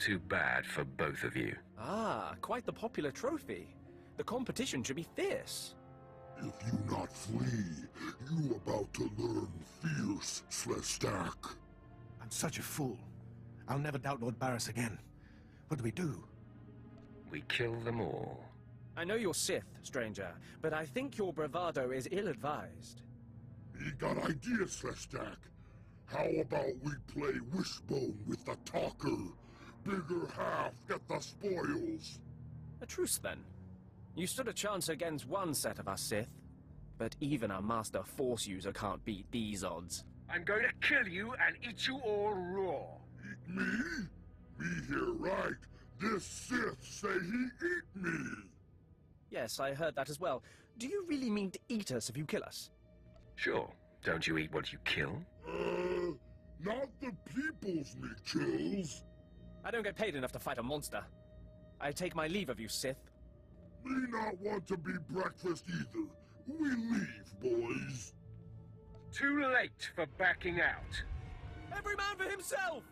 Too bad for both of you. Ah, quite the popular trophy. The competition should be fierce. If you not flee, you about to learn fierce, Slestak. I'm such a fool. I'll never doubt Lord Barris again. What do we do? We kill them all. I know you're Sith, stranger, but I think your bravado is ill-advised. He got ideas, Slestak. How about we play wishbone with the talker? Bigger half get the spoils. A truce, then. You stood a chance against one set of us Sith, but even a master Force user can't beat these odds. I'm going to kill you and eat you all raw. Eat me? Me here right. This Sith say he eat me. Yes, I heard that as well. Do you really mean to eat us if you kill us? Sure. Don't you eat what you kill? Not the people's me kills. I don't get paid enough to fight a monster. I take my leave of you, Sith. Me not want to be breakfast either. We leave, boys. Too late for backing out. Every man for himself!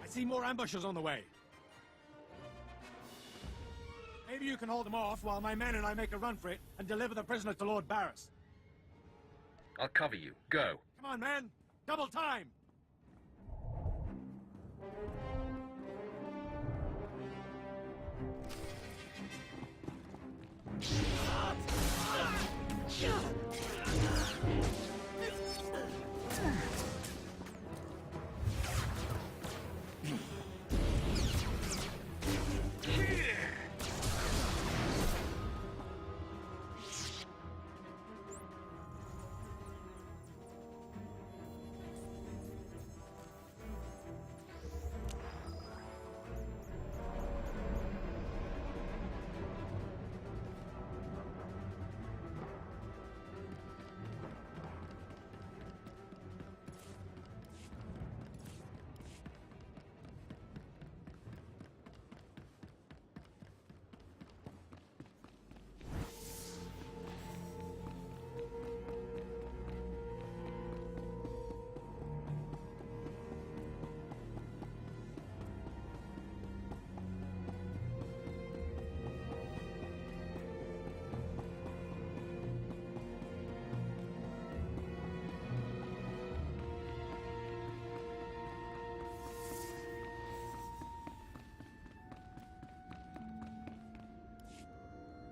I see more ambushes on the way. Maybe you can hold them off while my men and I make a run for it and deliver the prisoners to Lord Barris. I'll cover you. Go. Come on, man! Double time!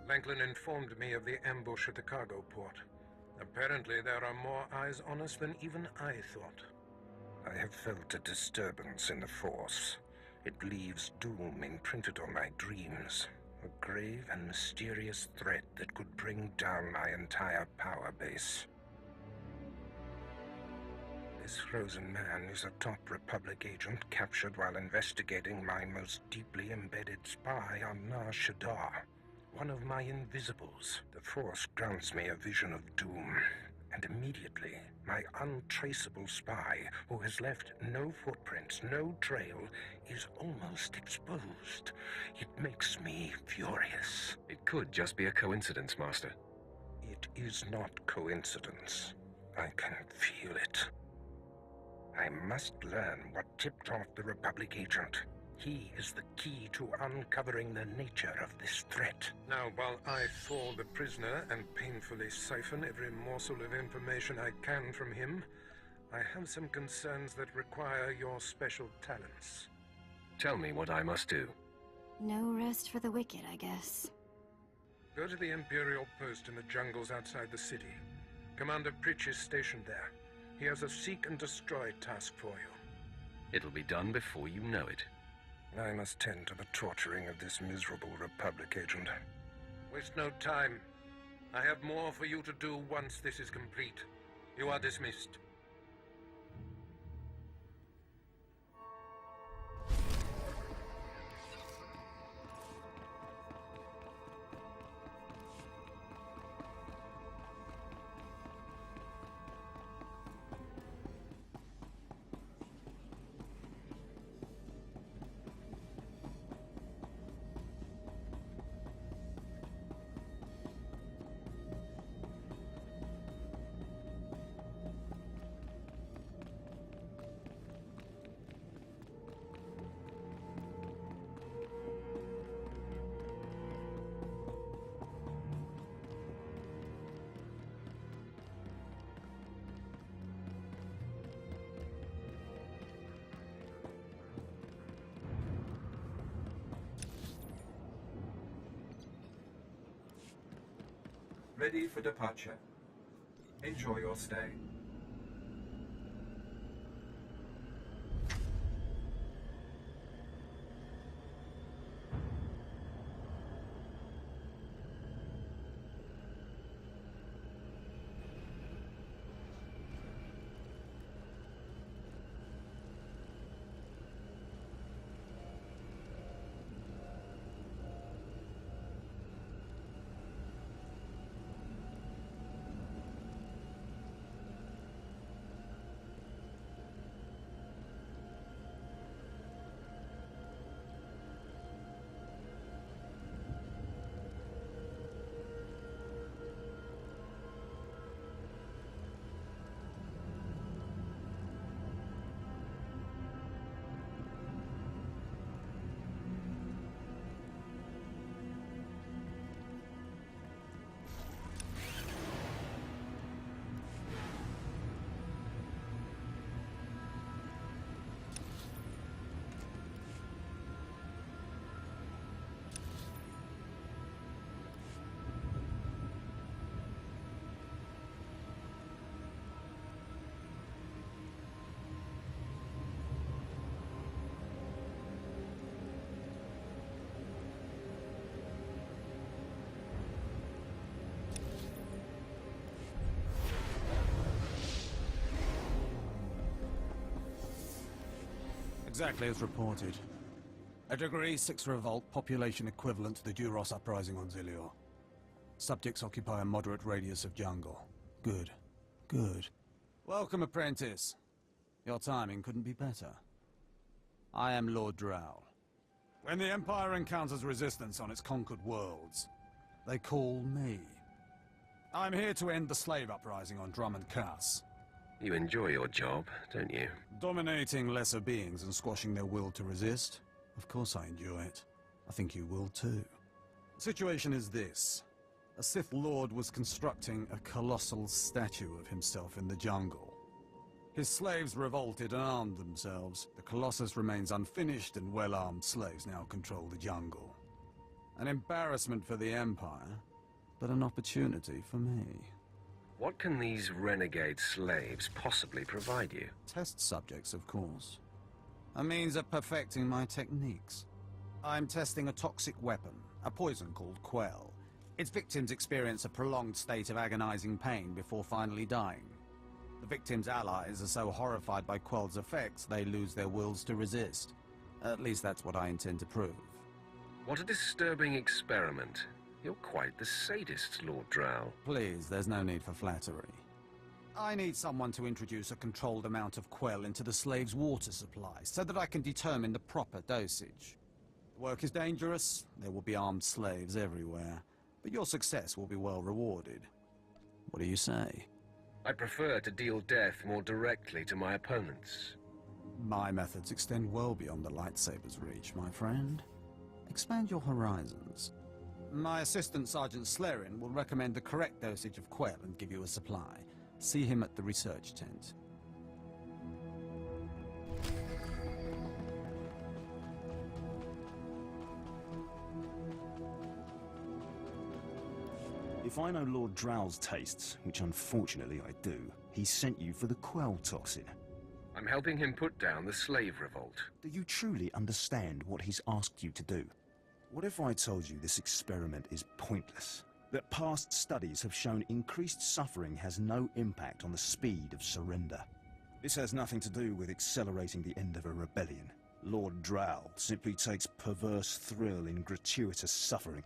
Franklin informed me of the ambush at the cargo port. Apparently there are more eyes on us than even I thought. I have felt a disturbance in the Force. It leaves doom imprinted on my dreams. A grave and mysterious threat that could bring down my entire power base. This frozen man is a top Republic agent captured while investigating my most deeply embedded spy on Nar Shaddaa. One of my invisibles. The Force grants me a vision of doom. And immediately, my untraceable spy, who has left no footprints, no trail, is almost exposed. It makes me furious. It could just be a coincidence, Master. It is not coincidence. I can feel it. I must learn what tipped off the Republic agent. He is the key to uncovering the nature of this threat. Now, while I thaw the prisoner and painfully siphon every morsel of information I can from him, I have some concerns that require your special talents. Tell me what I must do. No rest for the wicked, I guess. Go to the Imperial post in the jungles outside the city. Commander Pritch is stationed there. He has a seek and destroy task for you. It'll be done before you know it. I must tend to the torturing of this miserable Republic agent. Waste no time. I have more for you to do once this is complete. You are dismissed. ready for departure. Enjoy your stay. Exactly as reported. A Degree 6 revolt, population equivalent to the Duros uprising on Zilior. Subjects occupy a moderate radius of jungle. Good. Good. Welcome, apprentice. Your timing couldn't be better. I am Lord Drow. When the Empire encounters resistance on its conquered worlds, they call me. I'm here to end the slave uprising on Dromund Kaas. You enjoy your job, don't you? Dominating lesser beings and squashing their will to resist? Of course I enjoy it. I think you will too. The situation is this. A Sith Lord was constructing a colossal statue of himself in the jungle. His slaves revolted and armed themselves. The Colossus remains unfinished, and well-armed slaves now control the jungle. An embarrassment for the Empire, but an opportunity for me. What can these renegade slaves possibly provide you? Test subjects, of course. A means of perfecting my techniques. I'm testing a toxic weapon, a poison called Quell. Its victims experience a prolonged state of agonizing pain before finally dying. The victims' allies are so horrified by Quell's effects, they lose their wills to resist. At least that's what I intend to prove. What a disturbing experiment. You're quite the sadist, Lord Drow. Please, there's no need for flattery. I need someone to introduce a controlled amount of Quell into the slaves' water supply, so that I can determine the proper dosage. The work is dangerous, there will be armed slaves everywhere, but your success will be well rewarded. What do you say? I prefer to deal death more directly to my opponents. My methods extend well beyond the lightsaber's reach, my friend. Expand your horizons. My assistant, Sergeant Slerin, will recommend the correct dosage of Quell and give you a supply. See him at the research tent. If I know Lord Drow's tastes, which unfortunately I do, he sent you for the Quell toxin. I'm helping him put down the slave revolt. Do you truly understand what he's asked you to do? What if I told you this experiment is pointless? That past studies have shown increased suffering has no impact on the speed of surrender? This has nothing to do with accelerating the end of a rebellion. Lord Drow simply takes perverse thrill in gratuitous suffering.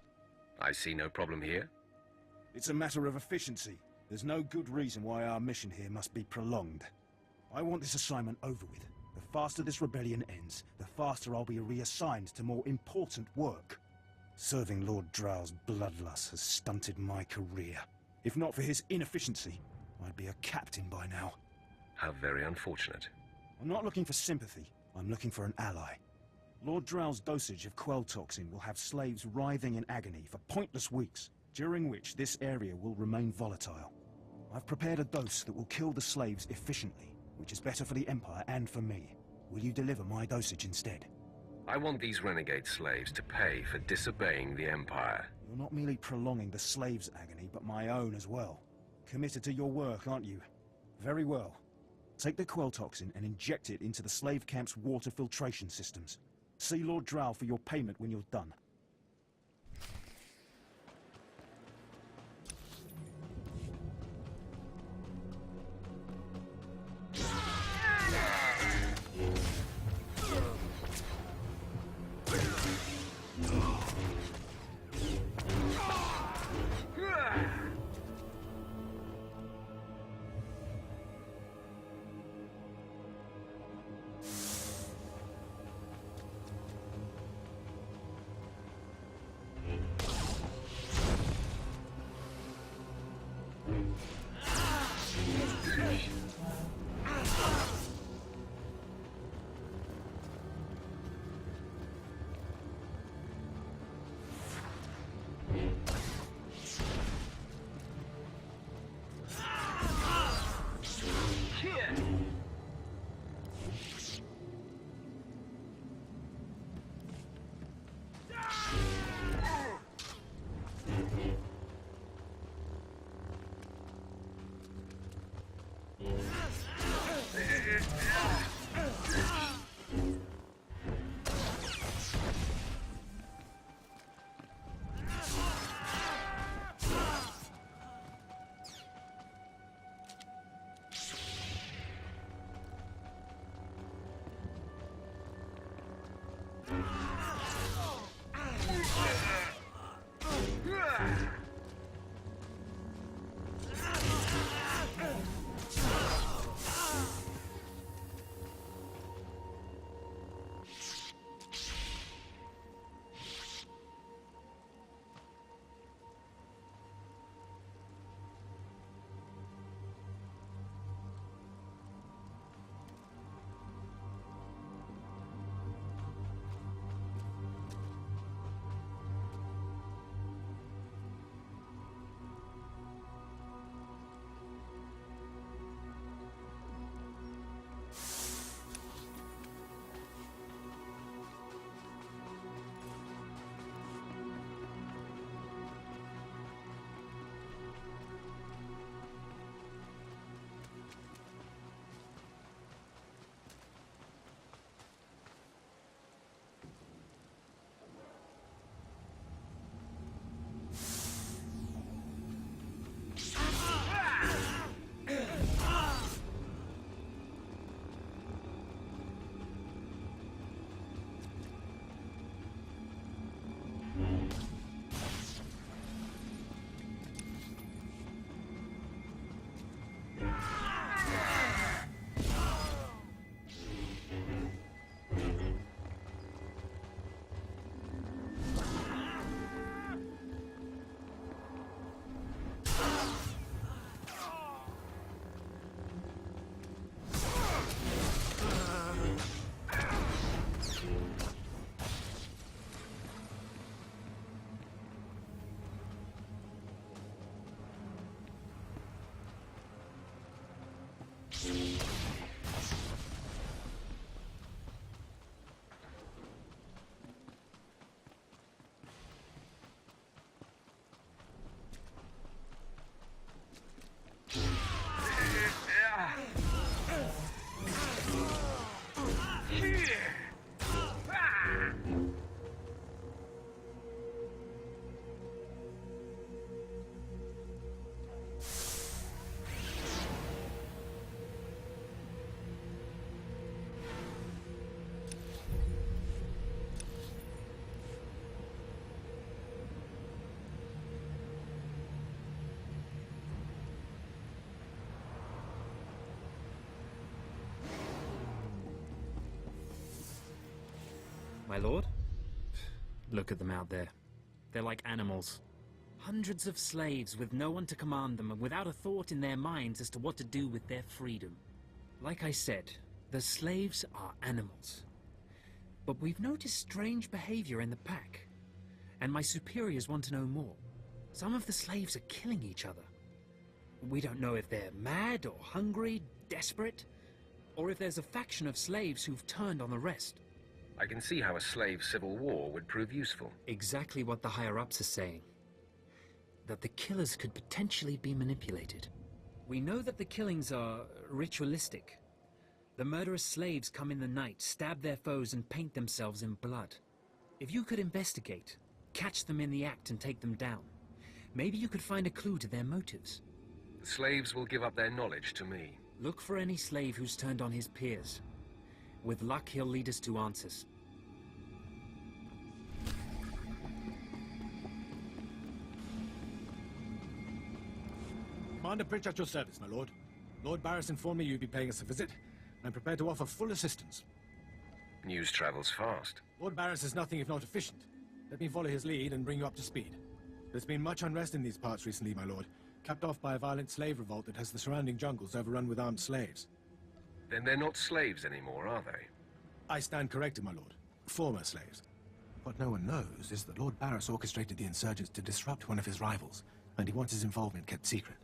I see no problem here. It's a matter of efficiency. There's no good reason why our mission here must be prolonged. I want this assignment over with. The faster this rebellion ends, the faster I'll be reassigned to more important work. Serving Lord Drow's bloodlust has stunted my career. If not for his inefficiency, I'd be a captain by now. How very unfortunate. I'm not looking for sympathy, I'm looking for an ally. Lord Drow's dosage of Quell toxin will have slaves writhing in agony for pointless weeks, during which this area will remain volatile. I've prepared a dose that will kill the slaves efficiently, which is better for the Empire and for me. Will you deliver my dosage instead? I want these renegade slaves to pay for disobeying the Empire. You're not merely prolonging the slaves' agony, but my own as well. Committed to your work, aren't you? Very well. Take the quell toxin and inject it into the slave camp's water filtration systems. See Lord Drow for your payment when you're done. My lord? Look at them out there. They're like animals. Hundreds of slaves with no one to command them and without a thought in their minds as to what to do with their freedom. Like I said, the slaves are animals. But we've noticed strange behavior in the pack. And my superiors want to know more. Some of the slaves are killing each other. We don't know if they're mad or hungry, desperate, or if there's a faction of slaves who've turned on the rest. I can see how a slave civil war would prove useful. Exactly what the higher-ups are saying. that the killers could potentially be manipulated. We know that the killings are ritualistic. The murderous slaves come in the night, stab their foes, and paint themselves in blood. If you could investigate, catch them in the act and take them down, maybe you could find a clue to their motives. The slaves will give up their knowledge to me. Look for any slave who's turned on his peers. With luck, he'll lead us to answers. Commander Pritch at your service, my lord. Lord Barris informed me you'd be paying us a visit. I'm prepared to offer full assistance. News travels fast. Lord Barris is nothing if not efficient. Let me follow his lead and bring you up to speed. There's been much unrest in these parts recently, my lord, capped off by a violent slave revolt that has the surrounding jungles overrun with armed slaves. Then they're not slaves anymore, are they? I stand corrected, my lord. Former slaves. What no one knows is that Lord Barris orchestrated the insurgents to disrupt one of his rivals, and he wants his involvement kept secret.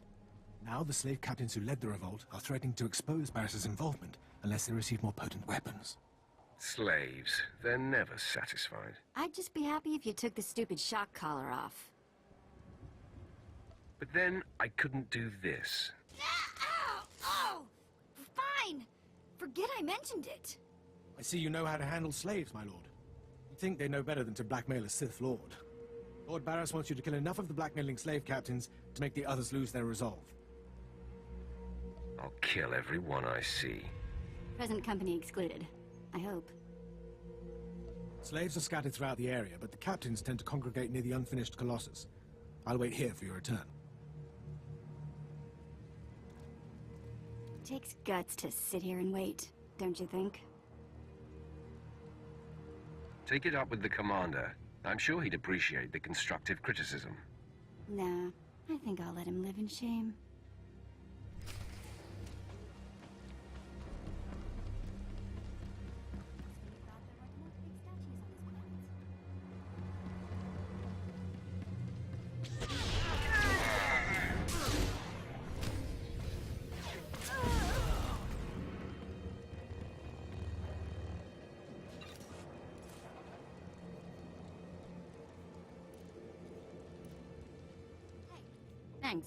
Now the slave captains who led the revolt are threatening to expose Barris's involvement unless they receive more potent weapons. Slaves. They're never satisfied. I'd just be happy if you took the stupid shock collar off. But then I couldn't do this. Ow! Oh! Fine! Forget I mentioned it. I see you know how to handle slaves, my lord. You think they know better than to blackmail a Sith Lord. Lord Barris wants you to kill enough of the blackmailing slave captains to make the others lose their resolve. I'll kill every one I see. Present company excluded. I hope. Slaves are scattered throughout the area, but the captains tend to congregate near the unfinished Colossus. I'll wait here for your return. Takes guts to sit here and wait, don't you think? Take it up with the commander. I'm sure he'd appreciate the constructive criticism. Nah, I think I'll let him live in shame. Thanks.